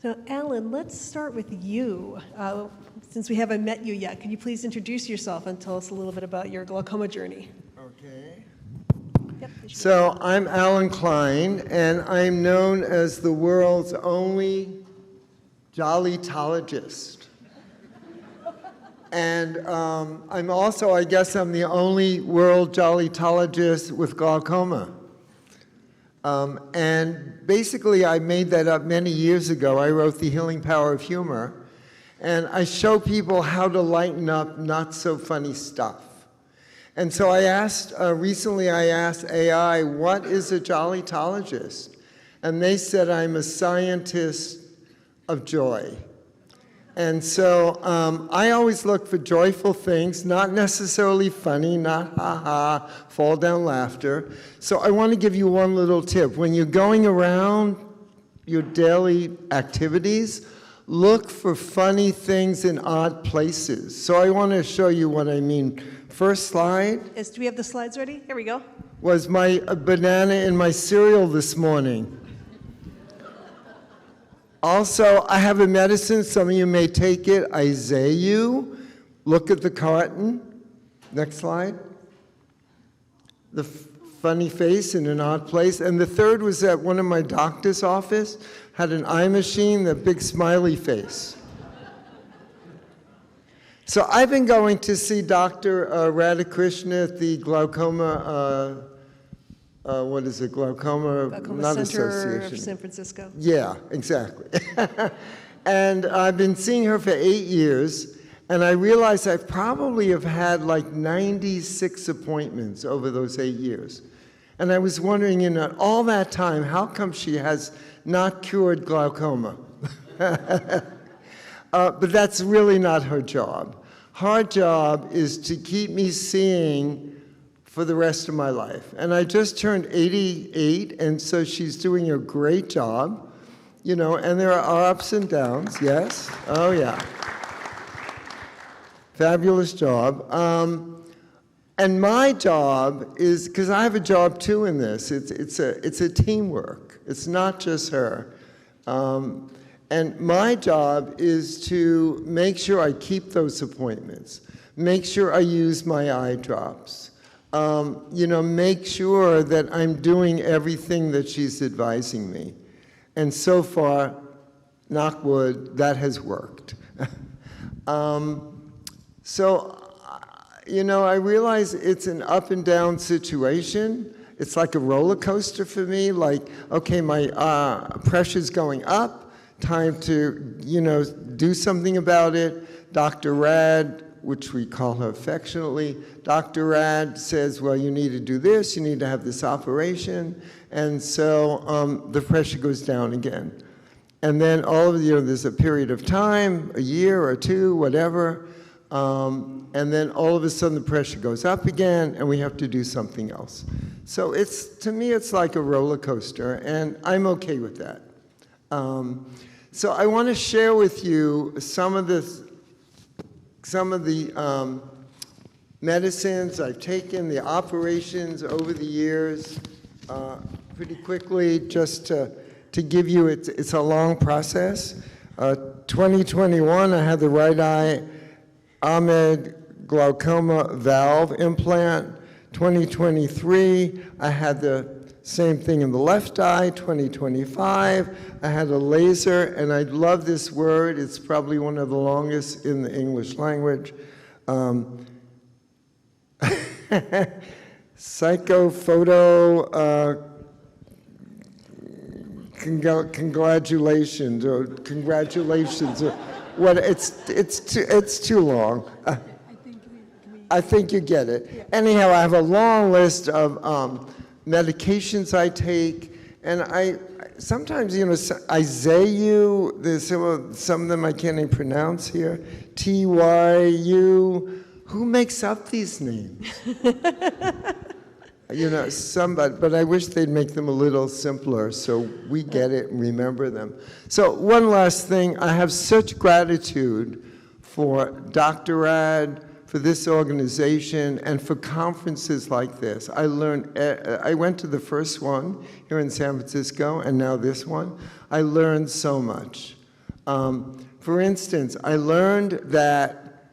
So, Alan, let's start with you. Since we haven't met you yet, could you please introduce yourself and tell us a little bit about your glaucoma journey? Okay. Yep. So I'm Alan Klein, and I'm known as the world's only jollytologist. And I'm also, I guess I'm the only world jollytologist with glaucoma. And basically, I made that up many years ago. I wrote The Healing Power of Humor, and I show people how to lighten up not so funny stuff. And so recently I asked AI, what is a jollytologist? And they said, I'm a scientist of joy. And so I always look for joyful things, not necessarily funny, not ha-ha, fall down laughter. So I want to give you one little tip. When you're going around your daily activities, look for funny things in odd places. So I want to show you what I mean. First slide. Do we have the slides ready? Here we go. Was my banana in my cereal this morning. Also, I have a medicine, some of you may take it, Izayu. Look at the carton. Next slide. The funny face in an odd place. And the third was at one of my doctor's office, had an eye machine, the big smiley face. So I've been going to see Dr. Radhakrishna at the Glaucoma, Glaucoma not Center Association. of San Francisco. Yeah, exactly. And I've been seeing her for 8 years, and I realized I probably have had like 96 appointments over those 8 years. And I was wondering, in all that time, how come she has not cured glaucoma? But that's really not her job. Her job is to keep me seeing for the rest of my life. And I just turned 88, and so she's doing a great job, and there are ups and downs, yes? Oh, yeah. Fabulous job. And my job is, because I have a job too in this, it's a teamwork. It's not just her. And my job is to make sure I keep those appointments, make sure I use my eye drops, make sure that I'm doing everything that she's advising me. And so far, knock wood, that has worked. I realize it's an up and down situation. It's like a roller coaster for me, like, okay, my pressure's going up, time to, do something about it. Dr. Rad, which we call her affectionately, Dr. Rad says, well, you need to do this, you need to have this operation, and so the pressure goes down again. And then there's a period of time, a year or two, whatever, and then all of a sudden the pressure goes up again, and we have to do something else. So to me, it's like a roller coaster, and I'm okay with that. So I want to share with you some of the medicines I've taken, the operations over the years, pretty quickly, just to give you, it's a long process. 2021, I had the right eye Ahmed glaucoma valve implant. 2023, I had the same thing in the left eye. 2025, I had a laser, and I love this word. It's probably one of the longest in the English language. Psychophoto congratulations, or congratulations, or what? It's too long. I think you get it. Yeah. Anyhow, I have a long list of medications I take, and I sometimes, Izayu, there's some of them I can't even pronounce here, TYU, who makes up these names? Somebody, but I wish they'd make them a little simpler so we get it and remember them. So one last thing, I have such gratitude for Dr. Rad, for this organization, and for conferences like this. I went to the first one here in San Francisco, and now this one. I learned so much. For instance, I learned that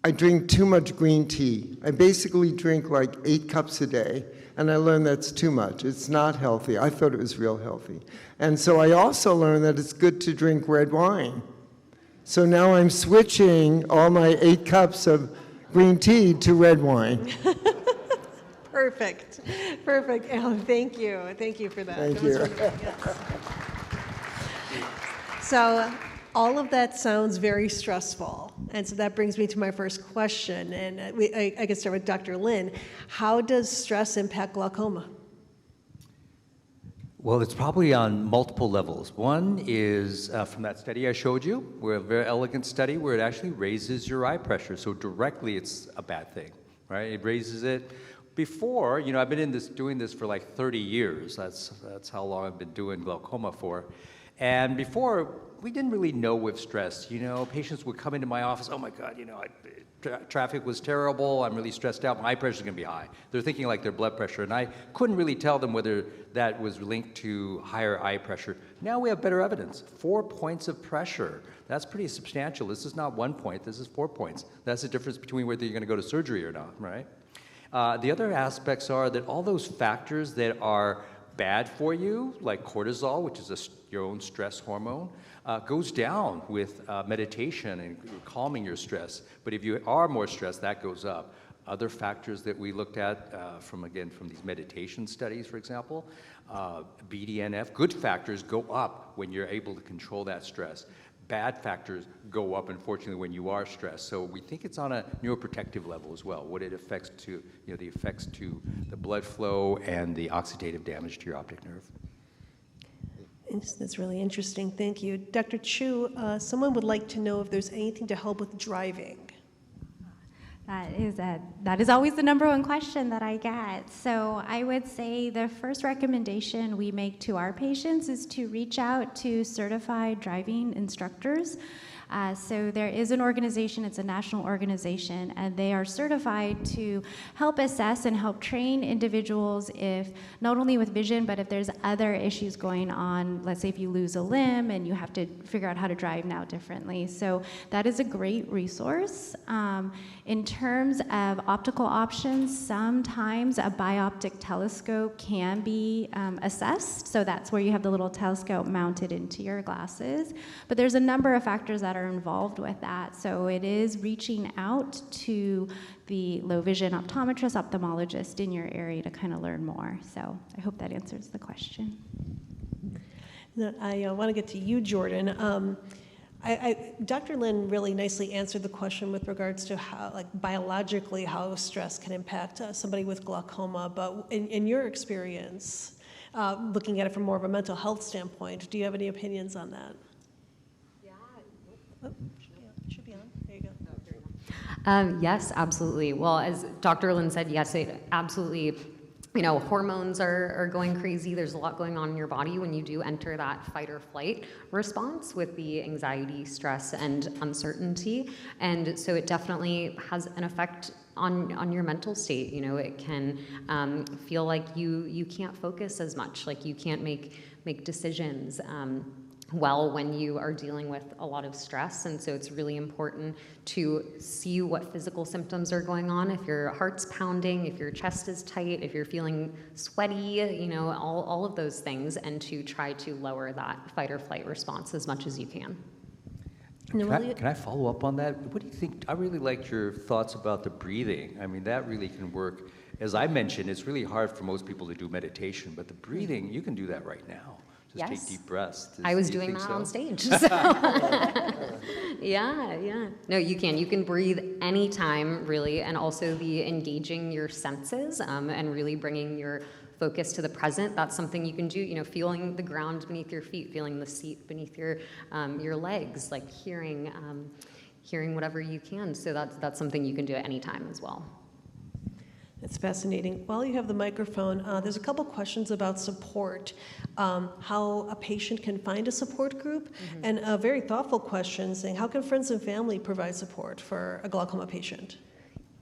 I drink too much green tea. I basically drink like 8 cups a day, and I learned that's too much. It's not healthy. I thought it was real healthy. And so I also learned that it's good to drink red wine. So now I'm switching all my 8 cups of green tea to red wine. Perfect. Perfect. Alan, thank you. Thank you for that. Thank That was you. really good, yes. So all of that sounds very stressful. And so that brings me to my first question. And I can start with Dr. Lin. How does stress impact glaucoma? Well, it's probably on multiple levels. One is from that study I showed you, where a very elegant study where it actually raises your eye pressure. So directly, it's a bad thing, right? It raises it. Before, I've been doing this for like 30 years. That's how long I've been doing glaucoma for. And before, we didn't really know with stress. Patients would come into my office, oh my God, traffic was terrible, I'm really stressed out, my eye pressure's gonna be high. They're thinking like their blood pressure, and I couldn't really tell them whether that was linked to higher eye pressure. Now we have better evidence. 4 points of pressure. That's pretty substantial. This is not 1 point, this is 4 points. That's the difference between whether you're gonna go to surgery or not, right? The other aspects are that all those factors that are bad for you, like cortisol, which is your own stress hormone, goes down with meditation and calming your stress. But if you are more stressed, that goes up. Other factors that we looked at from these meditation studies, for example, BDNF, good factors go up when you're able to control that stress. Bad factors go up, unfortunately, when you are stressed. So we think it's on a neuroprotective level as well, what it affects to, the effects to the blood flow and the oxidative damage to your optic nerve. That's really interesting. Thank you. Dr. Chu, someone would like to know if there's anything to help with driving. That is always the number one question that I get. So I would say the first recommendation we make to our patients is to reach out to certified driving instructors. So there is an organization, it's a national organization, and they are certified to help assess and help train individuals if, not only with vision, but if there's other issues going on, let's say if you lose a limb and you have to figure out how to drive now differently. So that is a great resource. In terms of optical options, sometimes a bioptic telescope can be assessed. So that's where you have the little telescope mounted into your glasses. But there's a number of factors that are involved with that. So it is reaching out to the low vision optometrist, ophthalmologist in your area to kind of learn more. So I hope that answers the question. I want to get to you, Jordan. Dr. Lin really nicely answered the question with regards to how, biologically, how stress can impact somebody with glaucoma. But in your experience, looking at it from more of a mental health standpoint, do you have any opinions on that? Oh, should be on. There you go. Yes, absolutely. Well, as Dr. Lin said, yes, it absolutely, hormones are going crazy. There's a lot going on in your body when you do enter that fight or flight response with the anxiety, stress, and uncertainty. And so it definitely has an effect on your mental state. It can feel like you can't focus as much, like you can't make decisions well when you are dealing with a lot of stress. And so it's really important to see what physical symptoms are going on. If your heart's pounding, if your chest is tight, if you're feeling sweaty, all of those things, and to try to lower that fight or flight response as much as you can. Can I follow up on that? What do you think? I really liked your thoughts about the breathing. I mean, that really can work. As I mentioned, it's really hard for most people to do meditation, but the breathing, you can do that right now. Just Yes. take deep breaths. I was doing that on stage. So. Yeah. No, you can. You can breathe anytime, really, and also be engaging your senses and really bringing your focus to the present. That's something you can do, feeling the ground beneath your feet, feeling the seat beneath your legs, like hearing whatever you can. So that's something you can do at any time as well. It's fascinating. While you have the microphone, there's a couple questions about support, how a patient can find a support group, and a very thoughtful question saying, how can friends and family provide support for a glaucoma patient?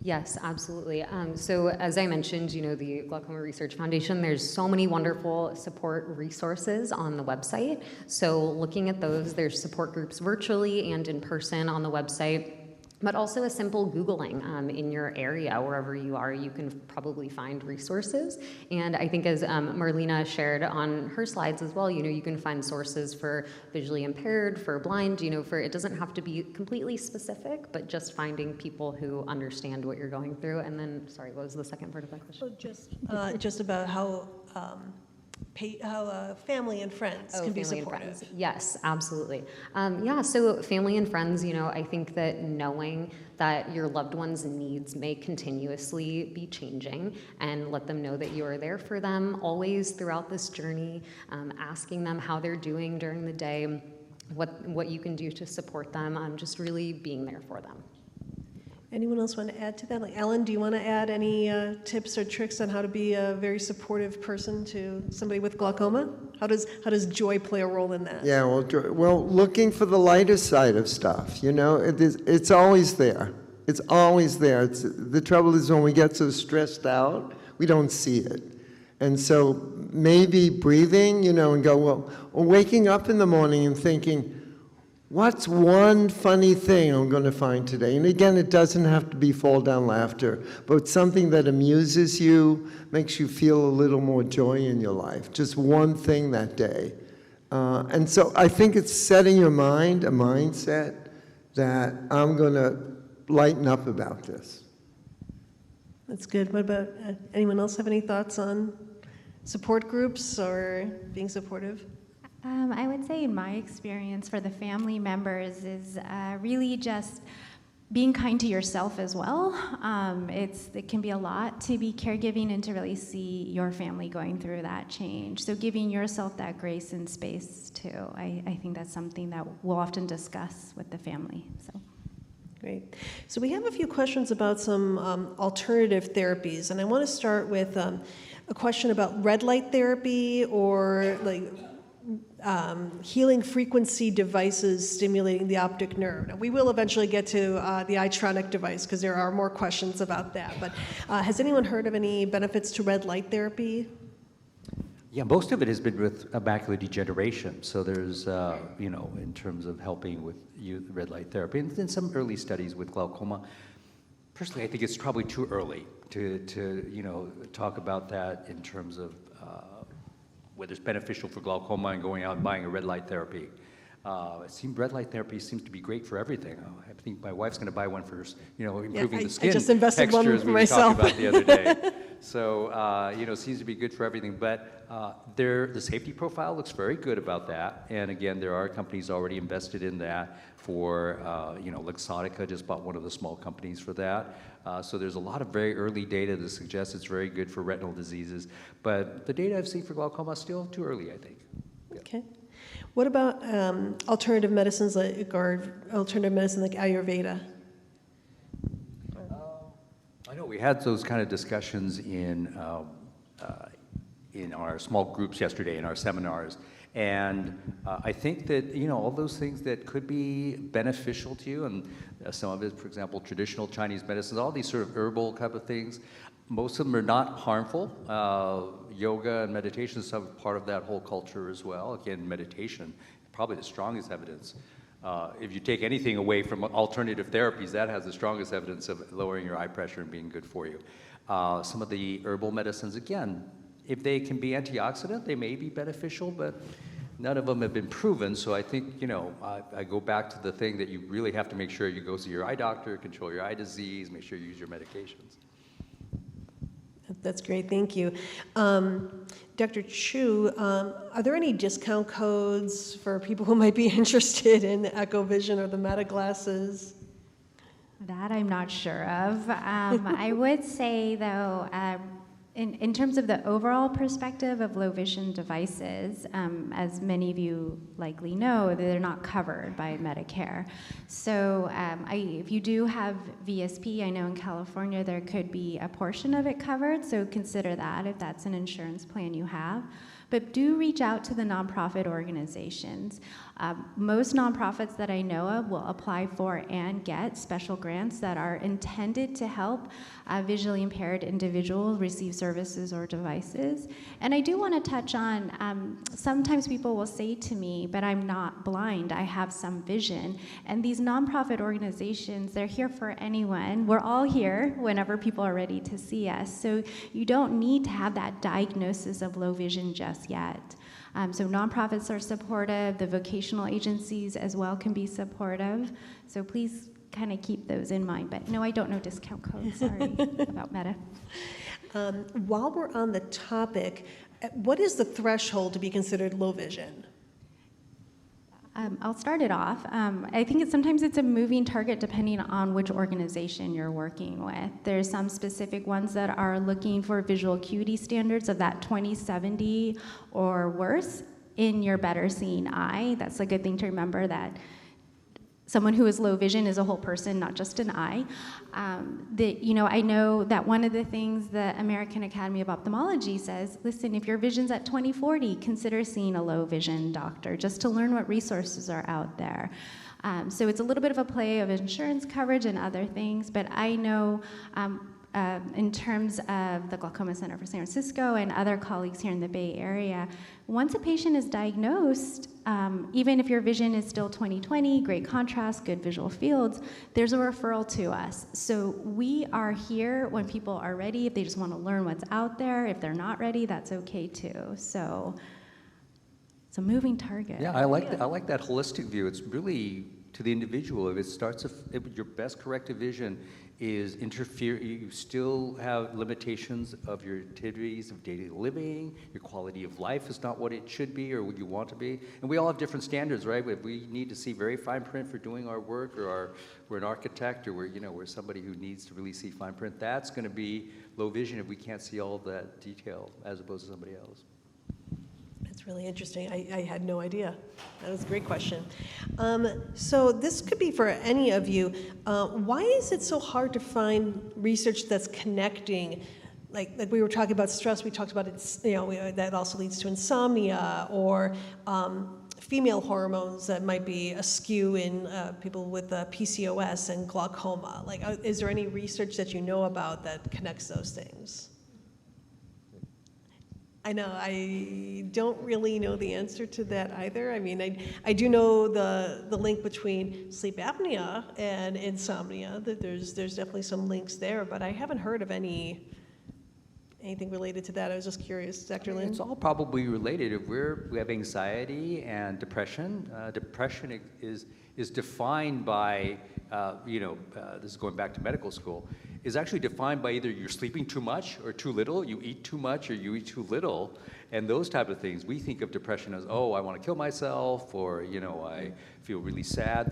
Yes, absolutely. So as I mentioned, the Glaucoma Research Foundation, there's so many wonderful support resources on the website. So looking at those, there's support groups virtually and in person on the website. But also a simple Googling in your area, wherever you are, you can probably find resources. And I think as Marlena shared on her slides as well, you can find sources for visually impaired, for blind, it doesn't have to be completely specific, but just finding people who understand what you're going through. And then, sorry, what was the second part of that question? So just about how family and friends can be supportive. Yes, absolutely. So family and friends, I think that knowing that your loved one's needs may continuously be changing, and let them know that you are there for them always throughout this journey, asking them how they're doing during the day, what you can do to support them, just really being there for them. Anyone else want to add to that? Like Ellen, do you want to add any tips or tricks on how to be a very supportive person to somebody with glaucoma? How does joy play a role in that? Yeah, well, looking for the lighter side of stuff, it's always there. It's always there. The trouble is when we get so stressed out, we don't see it. And so maybe breathing, and go, or waking up in the morning and thinking, what's one funny thing I'm going to find today? And again, it doesn't have to be fall down laughter, but something that amuses you, makes you feel a little more joy in your life. Just one thing that day. And so I think it's setting your mind, a mindset, that I'm going to lighten up about this. That's good. What about, anyone else have any thoughts on support groups or being supportive? I would say in my experience for the family members is really just being kind to yourself as well. It can be a lot to be caregiving and to really see your family going through that change. So giving yourself that grace and space too. I think that's something that we'll often discuss with the family. So. Great. So we have a few questions about some alternative therapies, and I want to start with a question about red light therapy or like healing frequency devices stimulating the optic nerve. Now, we will eventually get to the iTronic device because there are more questions about that. But has anyone heard of any benefits to red light therapy? Yeah, most of it has been with macular degeneration. So there's, in terms of helping with red light therapy, and then some early studies with glaucoma. Personally, I think it's probably too early to talk about that in terms of whether it's beneficial for glaucoma and going out and buying a red light therapy. Red light therapy seems to be great for everything. I think my wife's going to buy one for, improving the skin I just invested texture, one as for we were myself. talking about the other day. So, it seems to be good for everything. But the safety profile looks very good about that. And again, there are companies already invested in that for, Luxottica just bought one of the small companies for that. So there's a lot of very early data that suggests it's very good for retinal diseases. But the data I've seen for glaucoma is still too early, I think. Okay. What about alternative medicines like Ayurveda? I know we had those kind of discussions in our small groups yesterday, in our seminars. And I think that, all those things that could be beneficial to you, and some of it, for example, traditional Chinese medicines, all these sort of herbal type of things, most of them are not harmful. Yoga and meditation is some part of that whole culture as well. Again, meditation, probably the strongest evidence. If you take anything away from alternative therapies, that has the strongest evidence of lowering your eye pressure and being good for you. Some of the herbal medicines, again, if they can be antioxidant, they may be beneficial, but none of them have been proven. So I think, I go back to the thing that you really have to make sure you go see your eye doctor, control your eye disease, make sure you use your medications. That's great, thank you. Dr. Chu, are there any discount codes for people who might be interested in the EchoVision or the Meta glasses? That I'm not sure of. I would say, though, in terms of the overall perspective of low vision devices, as many of you likely know, they're not covered by Medicare. So if you do have VSP, I know in California there could be a portion of it covered, so consider that if that's an insurance plan you have. but do reach out to the nonprofit organizations. Most nonprofits that I know of will apply for and get special grants that are intended to help visually impaired individuals receive services or devices. And I do want to touch on, sometimes people will say to me, but I'm not blind, I have some vision. And these nonprofit organizations, they're here for anyone. We're all here whenever people are ready to see us. So you don't need to have that diagnosis of low vision just yet. So nonprofits are supportive, the vocational agencies as well can be supportive. So please kind of keep those in mind. But no, I don't know discount codes, sorry about Meta. While we're on the topic, what is the threshold to be considered low vision? I'll start it off. I think sometimes it's a moving target depending on which organization you're working with. There's some specific ones that are looking for visual acuity standards of that 20/70 or worse in your better seeing eye. That's a good thing to remember, that someone who is low vision is a whole person, not just an eye. I know that one of the things the American Academy of Ophthalmology says, listen, if your vision's at 20/40, consider seeing a low vision doctor, just to learn what resources are out there. So it's a little bit of a play of insurance coverage and other things, but I know in terms of the Glaucoma Center for San Francisco and other colleagues here in the Bay Area, once a patient is diagnosed, even if your vision is still 20/20, great contrast, good visual fields, there's a referral to us. So we are here when people are ready. If they just want to learn what's out there, if they're not ready, that's okay too. So it's a moving target. Yeah, I like that holistic view. It's really to the individual. If it starts, if your best corrective vision is you still have limitations of your activities of daily living, your quality of life is not what it should be or what you want to be. And we all have different standards, right? If we need to see very fine print for doing our work, or we're an architect, or we're somebody who needs to really see fine print, that's going to be low vision if we can't see all that detail as opposed to somebody else. That's really interesting. I had no idea. That was a great question. So this could be for any of you. Why is it so hard to find research that's connecting, like we were talking about stress, we talked about it, that also leads to insomnia, or female hormones that might be askew in people with PCOS and glaucoma. Like, is there any research that you know about that connects those things? I know, I don't really know the answer to that either. I mean, I do know the link between sleep apnea and insomnia, that there's definitely some links there, but I haven't heard of anything related to that. I was just curious, Dr. Lin? It's all probably related. If we have anxiety and depression, depression is defined by, this is going back to medical school, is actually defined by either you're sleeping too much or too little, you eat too much or you eat too little, and those type of things. We think of depression as, I want to kill myself, or, I feel really sad.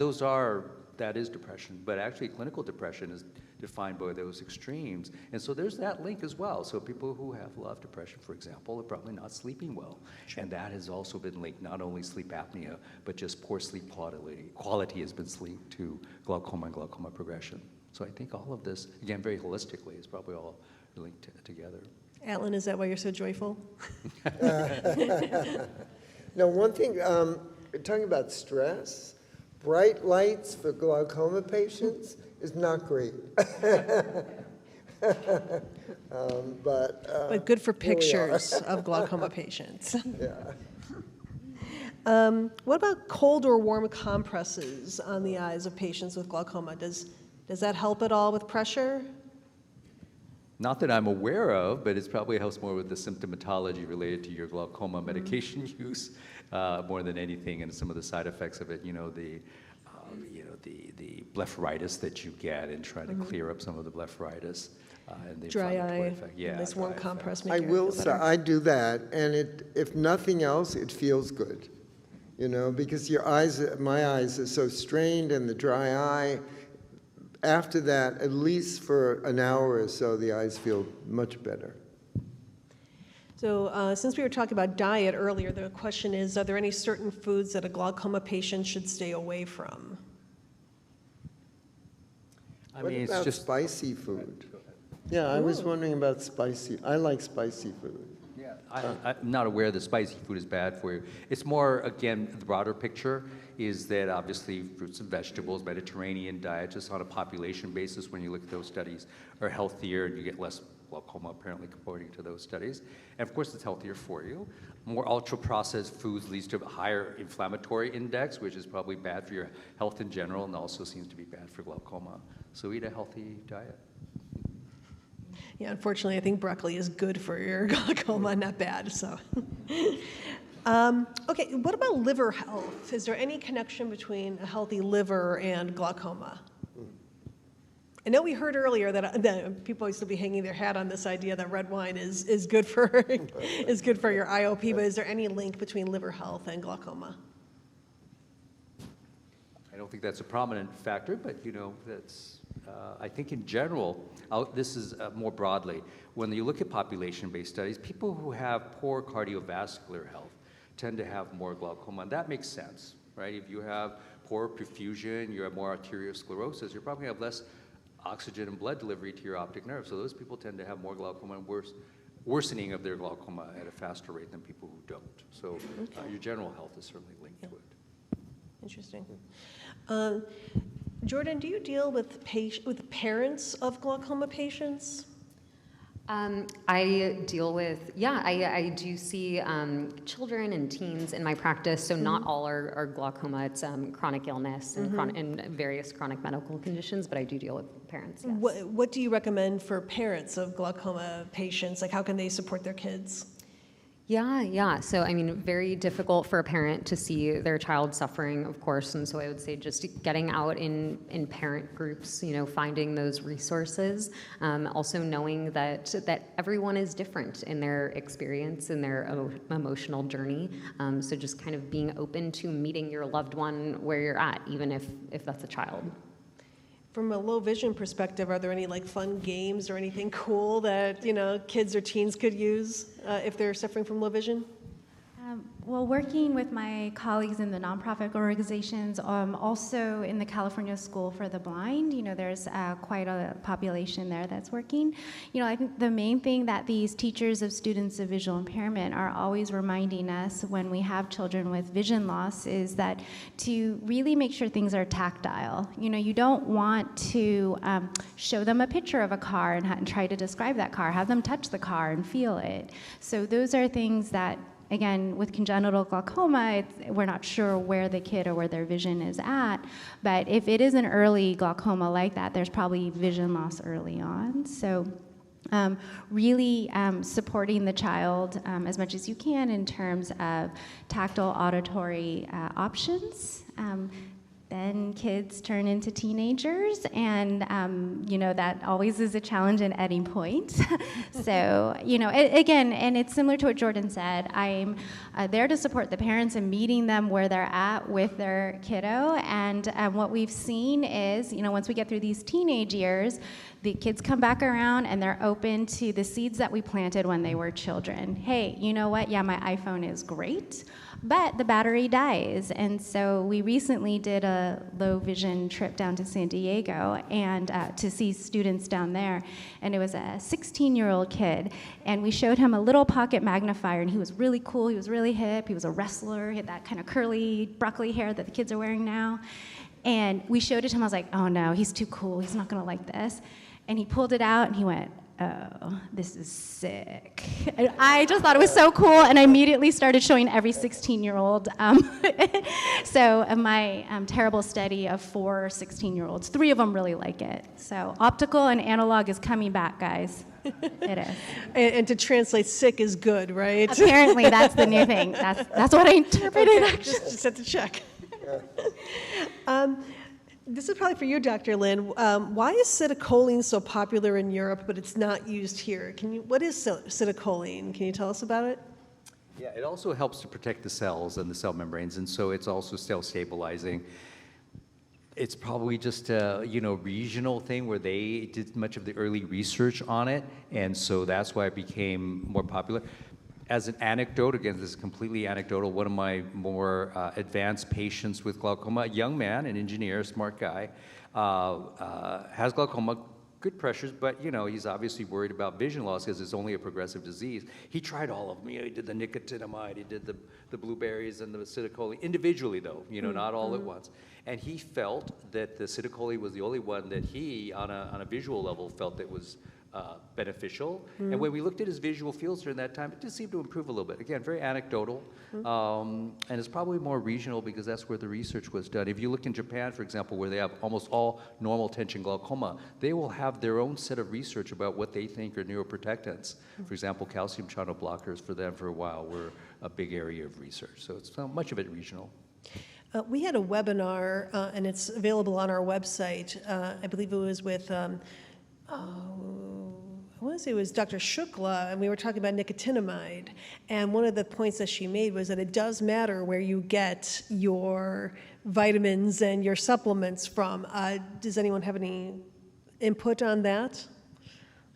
That is depression, but actually clinical depression is defined by those extremes. And so there's that link as well. So people who have a lot of depression, for example, are probably not sleeping well. Sure. And that has also been linked, not only sleep apnea, but just poor sleep quality has been linked to glaucoma and glaucoma progression. So I think all of this, again, very holistically, is probably all linked together. Alan, is that why you're so joyful? No, one thing, talking about stress, bright lights for glaucoma patients is not great. But good for pictures of glaucoma patients. Yeah. What about cold or warm compresses on the eyes of patients with glaucoma? Does that help at all with pressure? Not that I'm aware of, but it probably helps more with the symptomatology related to your glaucoma medication use more than anything, and some of the side effects of it. The blepharitis that you get, and trying to clear up some of the blepharitis. And the Dry inflammatory eye, effect. Yeah, nice warm compress. I will say, I do that, and if nothing else, it feels good. Because my eyes are so strained, and the dry eye, after that, at least for an hour or so, the eyes feel much better. So since we were talking about diet earlier, the question is, are there any certain foods that a glaucoma patient should stay away from? What about spicy food? Yeah, I was wondering about spicy. I like spicy food. Yeah, I'm not aware that spicy food is bad for you. It's more, again, the broader picture is that obviously fruits and vegetables, Mediterranean diet, just on a population basis, when you look at those studies, are healthier and you get less glaucoma, apparently, according to those studies. And of course, it's healthier for you. More ultra-processed foods leads to a higher inflammatory index, which is probably bad for your health in general and also seems to be bad for glaucoma. So eat a healthy diet. Yeah, unfortunately, I think broccoli is good for your glaucoma, not bad, so. Okay, what about liver health? Is there any connection between a healthy liver and glaucoma? I know we heard earlier that people used to be hanging their hat on this idea that red wine is good for is good for your IOP, but is there any link between liver health and glaucoma? I don't think that's a prominent factor, but that's, I think in general, this is more broadly, when you look at population-based studies, people who have poor cardiovascular health tend to have more glaucoma, and that makes sense, right? If you have poor perfusion, you have more arteriosclerosis, you're probably going to have less oxygen and blood delivery to your optic nerve, so those people tend to have more glaucoma and worsening of their glaucoma at a faster rate than people who don't. So your general health is certainly linked to it. Interesting. Jordan, do you deal with parents of glaucoma patients? I deal with, I do see children and teens in my practice, so not all are glaucoma. It's chronic illness and, and various chronic medical conditions, but I do deal with parents, yes. What do you recommend for parents of glaucoma patients? Like, how can they support their kids? Yeah. So, I mean, very difficult for a parent to see their child suffering, of course. And so I would say just getting out in parent groups, finding those resources. Also knowing that everyone is different in their experience, in their emotional journey. So just kind of being open to meeting your loved one where you're at, even if that's a child. From a low vision perspective, are there any fun games or anything cool that kids or teens could use if they're suffering from low vision? Well, working with my colleagues in the nonprofit organizations, also in the California School for the Blind, there's quite a population there that's working. I think the main thing that these teachers of students of visual impairment are always reminding us when we have children with vision loss is that to really make sure things are tactile. You don't want to show them a picture of a car and try to describe that car. Have them touch the car and feel it. So those are things that, again, with congenital glaucoma, we're not sure where the kid or where their vision is at, but if it is an early glaucoma like that, there's probably vision loss early on. So really supporting the child as much as you can in terms of tactile auditory options. Then kids turn into teenagers, and that always is a challenge at any point. So again, and it's similar to what Jordan said. I'm there to support the parents and meeting them where they're at with their kiddo. And what we've seen is, once we get through these teenage years, the kids come back around and they're open to the seeds that we planted when they were children. Hey, you know what? Yeah, my iPhone is great, but the battery dies. And so we recently did a low vision trip down to San Diego and to see students down there. And it was a 16-year-old kid. And we showed him a little pocket magnifier, and he was really cool. He was really hip. He was a wrestler. He had that kind of curly broccoli hair that the kids are wearing now. And we showed it to him. I was like, oh no, he's too cool. He's not going to like this. And he pulled it out and he went, oh, this is sick. And I just thought it was so cool, and I immediately started showing every 16-year-old. So my terrible study of 4 16-year-olds, 3 of them really like it. So optical and analog is coming back, guys. It is. And to translate, sick is good, right? Apparently, that's the new thing. That's what I interpreted, Okay, actually. just had to check. This is probably for you, Dr. Lin. Why is citicoline so popular in Europe, but it's not used here? What is citicoline? Can you tell us about it? Yeah, it also helps to protect the cells and the cell membranes, and so it's also cell stabilizing. It's probably just a regional thing where they did much of the early research on it, and so that's why it became more popular. As an anecdote, again, this is completely anecdotal, one of my more advanced patients with glaucoma, a young man, an engineer, smart guy, has glaucoma, good pressures, but he's obviously worried about vision loss because it's only a progressive disease. He tried all of them. He did the nicotinamide, he did the blueberries and the acetylcholine individually, though, not all at once. And he felt that the acetylcholine was the only one that he, on a visual level, felt that was beneficial. And when we looked at his visual fields during that time, it did seem to improve a little bit. Again, very anecdotal, and it's probably more regional because that's where the research was done. If you look in Japan, for example, where they have almost all normal tension glaucoma, they will have their own set of research about what they think are neuroprotectants. For example, calcium channel blockers for them for a while were a big area of research. So it's much of it regional. We had a webinar, and it's available on our website. I believe it was with I want to say it was Dr. Shukla, and we were talking about nicotinamide. And one of the points that she made was that it does matter where you get your vitamins and your supplements from. Does anyone have any input on that?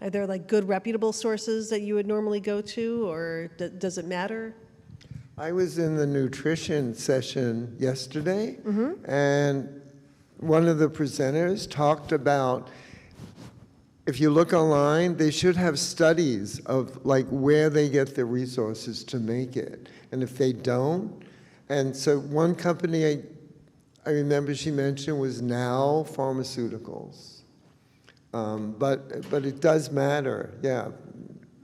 Are there like good reputable sources that you would normally go to, or does it matter? I was in the nutrition session yesterday, and one of the presenters talked about, if you look online, they should have studies of like where they get the resources to make it. And if they don't, and so one company I remember she mentioned was Now Pharmaceuticals. But it does matter, yeah,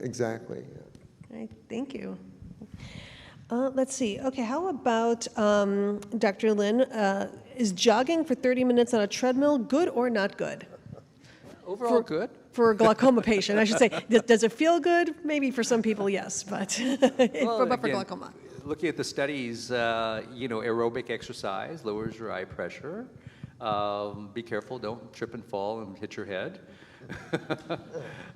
exactly. Okay, thank you. Let's see, okay, how about Dr. Lin, is jogging for 30 minutes on a treadmill good or not good? Overall, good. For a glaucoma patient, I should say. Does it feel good? Maybe for some people, yes, but, Well, but for again, glaucoma. looking at the studies, aerobic exercise lowers your eye pressure. Be careful, don't trip and fall and hit your head.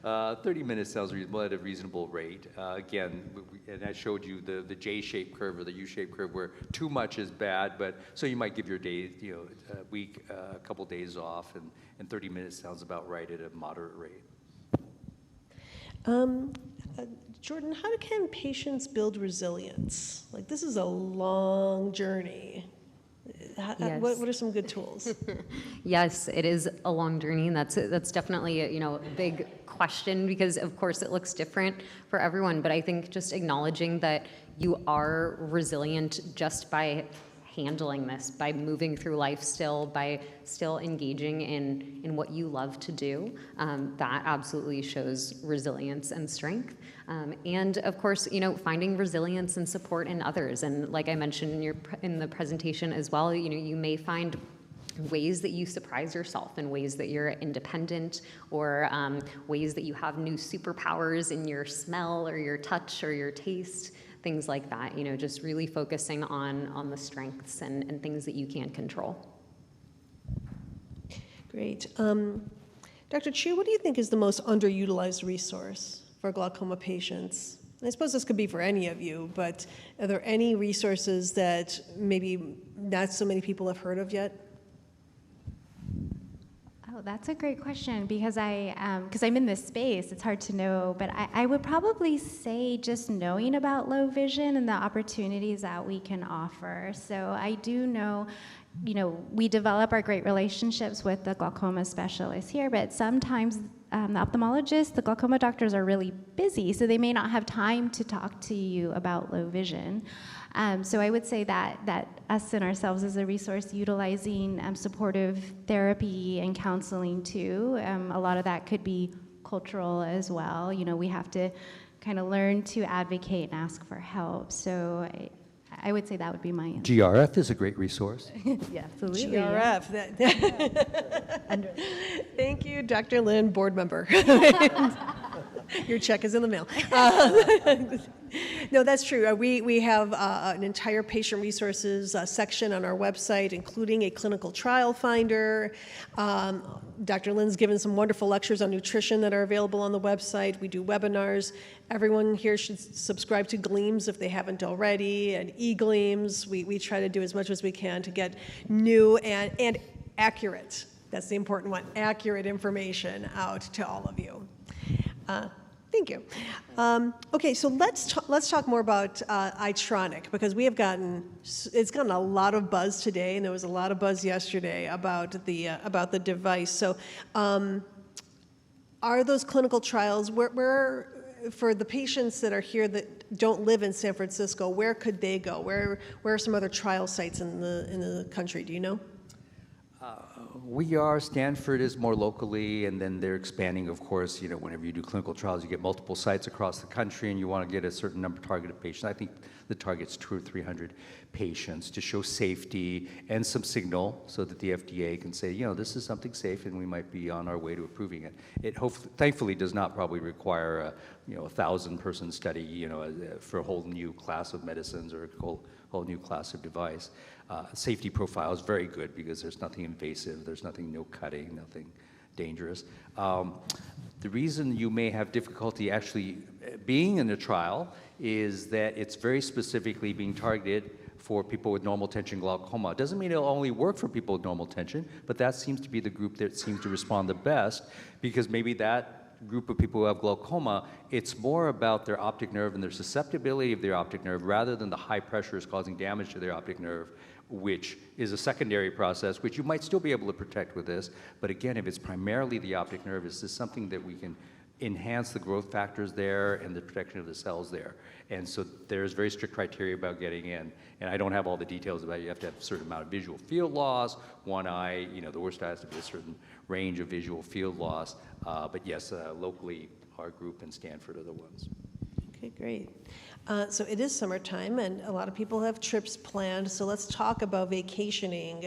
30 minutes sounds reasonable at a reasonable rate. Again, and I showed you the J-shaped curve or the U-shaped curve where too much is bad, but so you might give your day, a week, a couple days off, and 30 minutes sounds about right at a moderate rate. Jordan, how can patients build resilience? Like, this is a long journey. Yes. What are some good tools? Yes, it is a long journey, and that's definitely a big question because of course it looks different for everyone. But I think just acknowledging that you are resilient just by handling this, by moving through life still, by still engaging in what you love to do, that absolutely shows resilience and strength. And of course, finding resilience and support in others. And like I mentioned in the presentation as well, you may find ways that you surprise yourself in ways that you're independent or ways that you have new superpowers in your smell or your touch or your taste, things like that, just really focusing on the strengths and things that you can control. Great. Dr. Chu, what do you think is the most underutilized resource for glaucoma patients? I suppose this could be for any of you, but are there any resources that maybe not so many people have heard of yet? Oh, that's a great question because I'm in this space, it's hard to know, but I would probably say just knowing about low vision and the opportunities that we can offer. So I do know, we develop our great relationships with the glaucoma specialists here, but sometimes the ophthalmologists, the glaucoma doctors are really busy, so they may not have time to talk to you about low vision. So I would say that us and ourselves as a resource utilizing supportive therapy and counseling too. A lot of that could be cultural as well. We have to kind of learn to advocate and ask for help. So I would say that would be my answer. GRF is a great resource. Yeah, absolutely. GRF. Thank you, Dr. Lin, board member. Your check is in the mail. No, that's true. We have an entire patient resources section on our website, including a clinical trial finder. Dr. Lin's given some wonderful lectures on nutrition that are available on the website. We do webinars. Everyone here should subscribe to Gleams if they haven't already, and eGleams. We try to do as much as we can to get new and accurate, that's the important one, accurate information out to all of you. Thank you. Okay, so let's talk more about Itronic because it's gotten a lot of buzz today, and there was a lot of buzz yesterday about the device. So Are those clinical trials, where for the patients that are here that don't live in San Francisco, where could they go? Where are some other trial sites in the country? Do you know? We are. Stanford is more locally, and then they're expanding, of course. You know, whenever you do clinical trials, you get multiple sites across the country, and you want to get a certain number of targeted patients. I think the target's 200 or 300 patients to show safety and some signal so that the FDA can say, you know, this is something safe, and we might be on our way to approving it. It hopefully, thankfully, does not probably require a 1,000-person study, for a whole new class of medicines or a whole new class of device. Safety profile is very good because there's nothing invasive, there's nothing, no cutting, nothing dangerous. The reason you may have difficulty actually being in the trial is that it's very specifically being targeted for people with normal tension glaucoma. It doesn't mean it'll only work for people with normal tension, but that seems to be the group that seems to respond the best, because maybe that group of people who have glaucoma, it's more about their optic nerve and their susceptibility of their optic nerve rather than the high pressures causing damage to their optic nerve, which is a secondary process, which you might still be able to protect with this. But again, if it's primarily the optic nerve, is this something that we can enhance the growth factors there and the protection of the cells there? And so there's very strict criteria about getting in. And I don't have all the details about it. You have to have a certain amount of visual field loss, one eye, the worst eye has to be a certain range of visual field loss. But yes, locally, our group in Stanford are the ones. Okay, great. So it is summertime, and a lot of people have trips planned. So let's talk about vacationing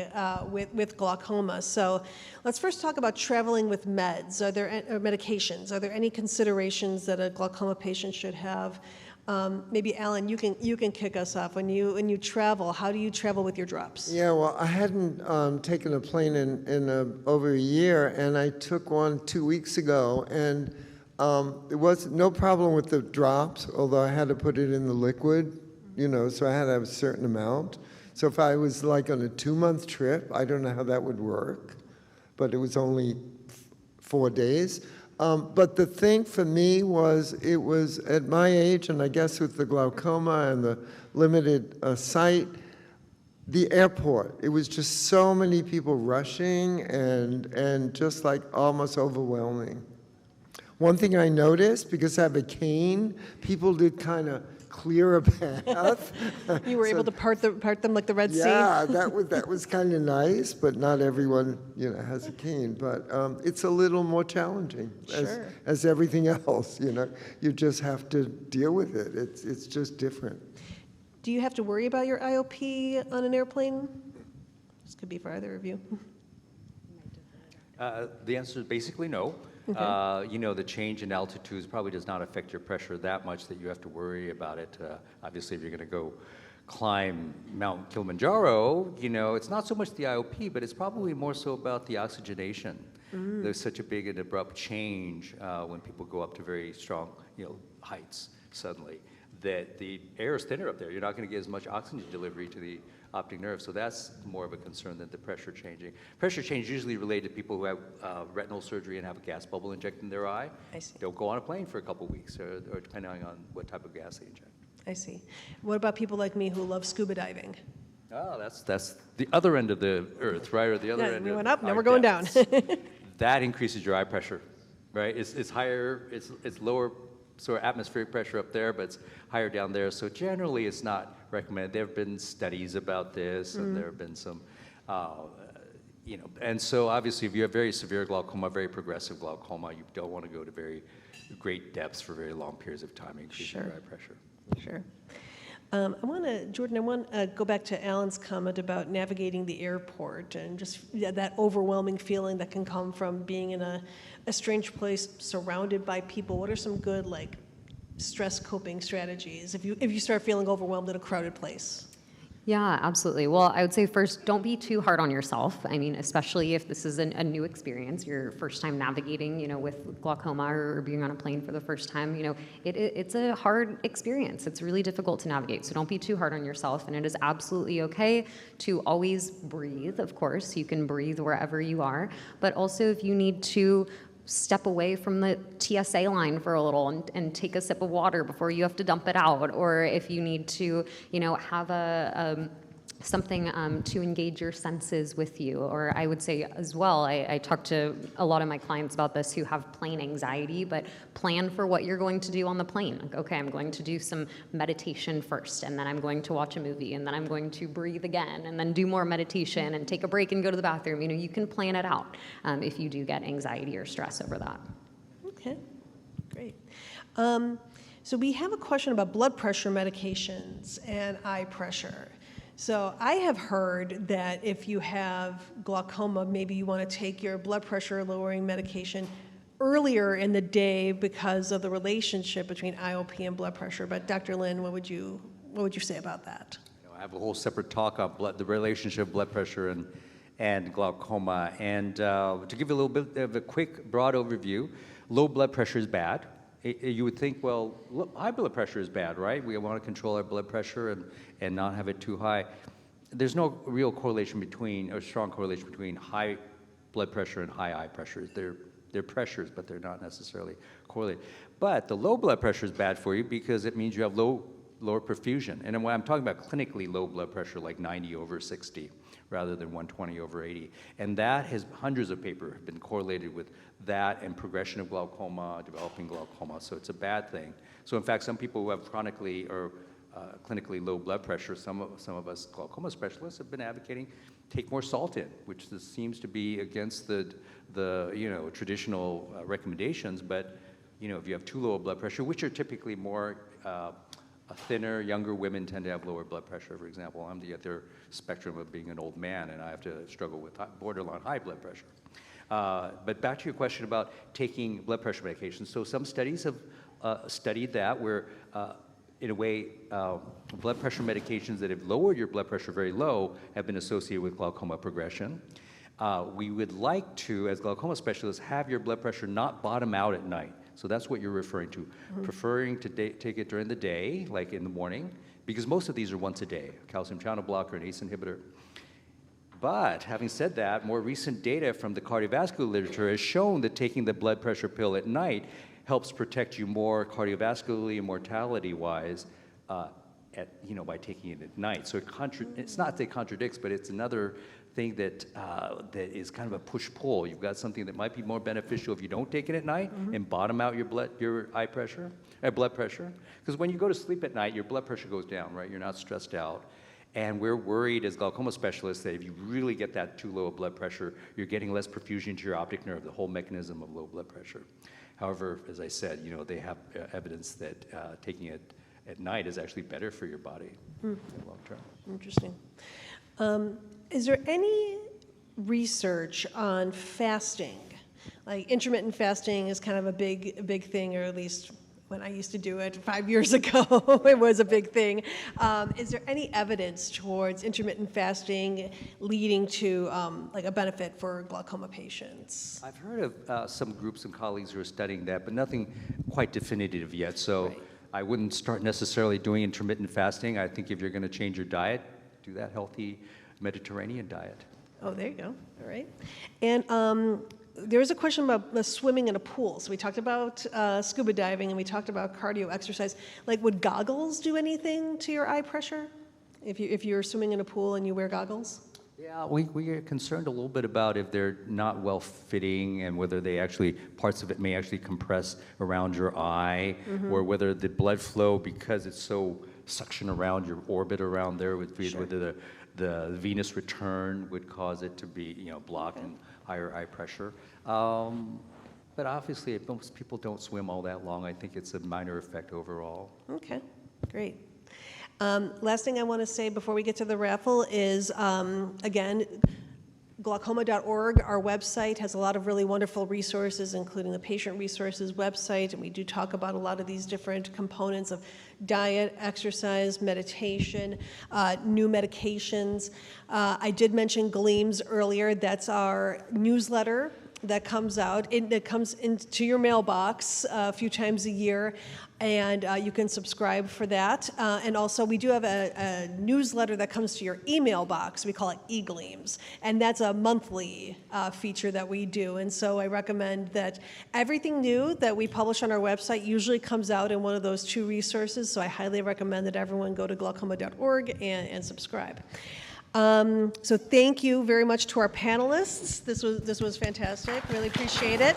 with glaucoma. So let's first talk about traveling with meds. Are there or medications? Are there any considerations that a glaucoma patient should have? Maybe Alan, you can kick us off. When you travel, how do you travel with your drops? Yeah, well, I hadn't taken a plane in over a year, and I took one 2 weeks ago, and there was no problem with the drops, although I had to put it in the liquid, so I had to have a certain amount. So if I was like on a 2-month trip, I don't know how that would work, but it was only 4 days. But the thing for me was, it was at my age, and I guess with the glaucoma and the limited sight, the airport. It was just so many people rushing and just like almost overwhelming. One thing I noticed, because I have a cane, people did kind of clear a path. You were able to part them like the Red Sea? Yeah, that was kind of nice, but not everyone has a cane. But it's a little more challenging, as everything else. You just have to deal with it. It's just different. Do you have to worry about your IOP on an airplane? This could be for either of you. The answer is basically no. The change in altitudes probably does not affect your pressure that much that you have to worry about it. Obviously, if you're going to go climb Mount Kilimanjaro, it's not so much the IOP, but it's probably more so about the oxygenation. There's such a big and abrupt change when people go up to very strong, heights suddenly, that the air is thinner up there. You're not going to get as much oxygen delivery to the optic nerve, so that's more of a concern than the pressure changing. Pressure change is usually related to people who have retinal surgery and have a gas bubble injected in their eye. I see. They'll go on a plane for a couple weeks, or depending on what type of gas they inject. I see. What about people like me who love scuba diving? Oh, that's the other end of the earth, right? Or the other end. We of went up, now our we're going depths. down. That increases your eye pressure, right? It's higher, it's lower sort of atmospheric pressure up there, but it's higher down there. So generally, it's not recommended. There have been studies about this, and there have been some, and so obviously, if you have very severe glaucoma, very progressive glaucoma, you don't want to go to very great depths for very long periods of time, increasing your eye pressure. Sure. Jordan, I want to go back to Alan's comment about navigating the airport and just that overwhelming feeling that can come from being in a strange place surrounded by people. What are some good, stress coping strategies if you start feeling overwhelmed in a crowded place? Yeah, absolutely. Well, I would say first, don't be too hard on yourself. I mean, especially if this is a new experience, your first time navigating, with glaucoma or being on a plane for the first time, it's a hard experience. It's really difficult to navigate. So don't be too hard on yourself. And it is absolutely okay to always breathe, of course. You can breathe wherever you are. But also if you need to step away from the TSA line for a little and take a sip of water before you have to dump it out, or if you need to, have something to engage your senses with you. Or I would say as well, I talk to a lot of my clients about this who have plane anxiety, but plan for what you're going to do on the plane. Like, okay, I'm going to do some meditation first, and then I'm going to watch a movie, and then I'm going to breathe again, and then do more meditation, and take a break and go to the bathroom. You know, you can plan it out if you do get anxiety or stress over that. Okay, great. So we have a question about blood pressure medications and eye pressure. So I have heard that if you have glaucoma, maybe you want to take your blood pressure lowering medication earlier in the day because of the relationship between IOP and blood pressure. But Dr. Lin, what would you say about that? I have a whole separate talk on the relationship of blood pressure and glaucoma. And to give you a little bit of a quick, broad overview, low blood pressure is bad. You would think, well, high blood pressure is bad, right? We want to control our blood pressure and not have it too high. There's no real correlation between, or strong correlation between high blood pressure and high eye pressure. They're pressures, but they're not necessarily correlated. But the low blood pressure is bad for you because it means you have lower perfusion. And when I'm talking about clinically low blood pressure, like 90/60, rather than 120/80. And that has, hundreds of papers have been correlated with that and progression of glaucoma, developing glaucoma. So it's a bad thing. So in fact, some people who have chronically or clinically low blood pressure, some of us glaucoma specialists have been advocating take more salt in, which seems to be against the traditional recommendations. But if you have too low a blood pressure, which are typically more thinner, younger women tend to have lower blood pressure, for example. I'm the other spectrum of being an old man, and I have to struggle with borderline high blood pressure. But back to your question about taking blood pressure medications. So some studies have studied that where, in a way, blood pressure medications that have lowered your blood pressure very low have been associated with glaucoma progression. We would like to, as glaucoma specialists, have your blood pressure not bottom out at night. So that's what you're referring to, preferring to take it during the day, like in the morning, because most of these are once a day, calcium channel blocker and ACE inhibitor. But having said that, more recent data from the cardiovascular literature has shown that taking the blood pressure pill at night helps protect you more cardiovascularly and mortality-wise by taking it at night. So it's not that it contradicts, but it's another thing that is kind of a push-pull. You've got something that might be more beneficial if you don't take it at night and bottom out your blood pressure. Because when you go to sleep at night, your blood pressure goes down, right? You're not stressed out. And we're worried as glaucoma specialists that if you really get that too low of blood pressure, you're getting less perfusion to your optic nerve, the whole mechanism of low blood pressure. However, as I said, they have evidence that taking it at night is actually better for your body in the long term. Interesting. Is there any research on fasting? Like intermittent fasting is kind of a big thing, or at least when I used to do it 5 years ago, it was a big thing. Is there any evidence towards intermittent fasting leading to like a benefit for glaucoma patients? I've heard of some groups and colleagues who are studying that, but nothing quite definitive yet. So Right. I wouldn't start necessarily doing intermittent fasting. I think if you're going to change your diet, do that healthy Mediterranean diet. Oh, there you go. All right. And there was a question about the swimming in a pool. So we talked about scuba diving and we talked about cardio exercise. Like, would goggles do anything to your eye pressure if you're swimming in a pool and you wear goggles? Yeah, we are concerned a little bit about if they're not well fitting and whether they actually, parts of it may actually compress around your eye, or whether the blood flow, because it's so suction around your orbit around there, whether the venous return would cause it to be, blocking higher eye pressure. But obviously, if most people don't swim all that long, I think it's a minor effect overall. Okay, great. Last thing I want to say before we get to the raffle is, again, glaucoma.org, our website, has a lot of really wonderful resources, including the patient resources website, and we do talk about a lot of these different components of diet, exercise, meditation, new medications. I did mention Gleams earlier. That's our newsletter that comes out. It comes into your mailbox a few times a year, and you can subscribe for that. And also, we do have a newsletter that comes to your email box. We call it eGleams, and that's a monthly feature that we do. And so I recommend that everything new that we publish on our website usually comes out in one of those two resources, so I highly recommend that everyone go to glaucoma.org and subscribe. So thank you very much to our panelists. This was fantastic. Really appreciate it.